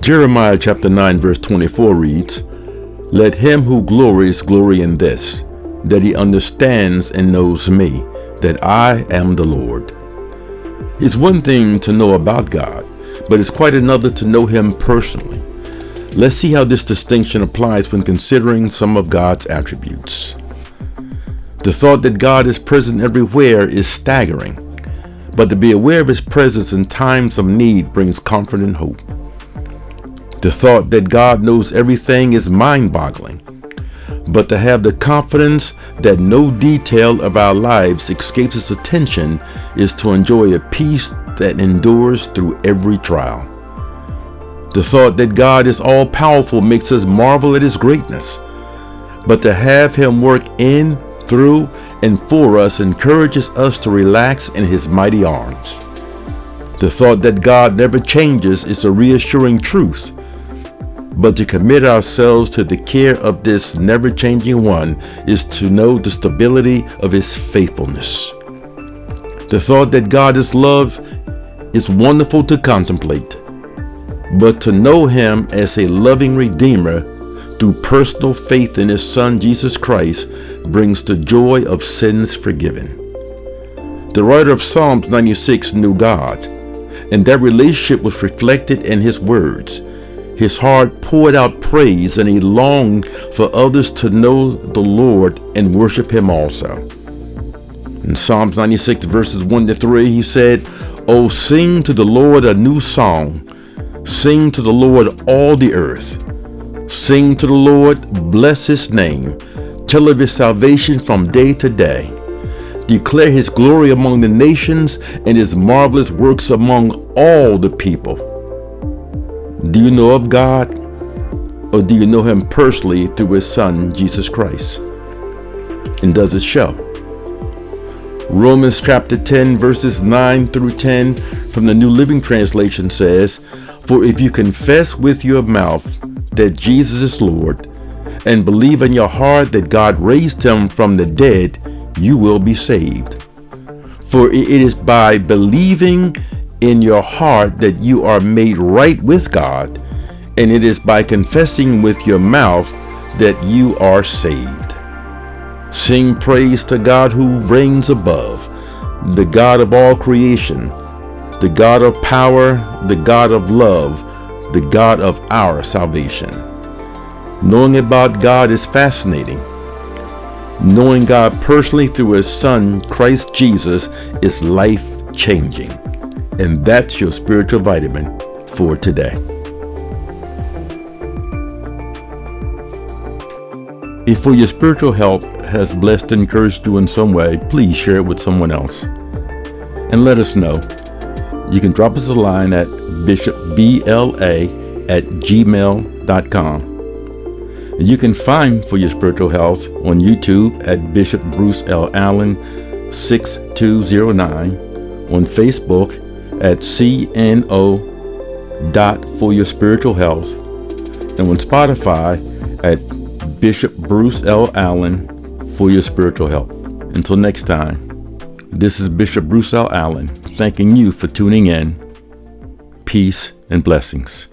Jeremiah chapter 9 verse 24 reads, "Let him who glories glory in this, that he understands and knows me, that I am the Lord." It's one thing to know about God, but it's quite another to know him personally. Let's see how this distinction applies when considering some of God's attributes. The thought that God is present everywhere is staggering, but to be aware of his presence in times of need brings comfort and hope. The thought that God knows everything is mind-boggling, but to have the confidence that no detail of our lives escapes his attention is to enjoy a peace that endures through every trial. The thought that God is all-powerful makes us marvel at his greatness, but to have him work in, through, and for us encourages us to relax in his mighty arms. The thought that God never changes is a reassuring truth, but to commit ourselves to the care of this never-changing one is to know the stability of his faithfulness. The thought that God is love is wonderful to contemplate, but to know him as a loving Redeemer through personal faith in his Son Jesus Christ brings the joy of sins forgiven. The writer of Psalms 96 knew God, and that relationship was reflected in his words. His heart poured out praise, and he longed for others to know the Lord and worship him also. In Psalms 96 verses 1-3, he said, "Oh, sing to the Lord a new song. Sing to the Lord all the earth. Sing to the Lord, bless his name. Tell of his salvation from day to day. Declare his glory among the nations and his marvelous works among all the people." Do you know of God, or do you know him personally through his Son, Jesus Christ? And does it show? Romans chapter 10 verses 9-10 from the New Living Translation says, "For if you confess with your mouth that Jesus is Lord, and believe in your heart that God raised him from the dead, you will be saved. For it is by believing in your heart that you are made right with God, and it is by confessing with your mouth that you are saved." Sing praise to God who reigns above, the God of all creation, the God of power, the God of love, the God of our salvation. Knowing about God is fascinating. Knowing God personally through his Son, Christ Jesus, is life-changing. And that's your spiritual vitamin for today. If your spiritual health has blessed and encouraged you in some way, please share it with someone else. And let us know. You can drop us a line at bishopbla@gmail.com. You can find For Your Spiritual Health on YouTube at Bishop Bruce L. Allen 6209, on Facebook at CNO.For Your Spiritual Health, and on Spotify at Bishop Bruce L. Allen For Your Spiritual Health. Until next time, this is Bishop Bruce L. Allen thanking you for tuning in. Peace and blessings.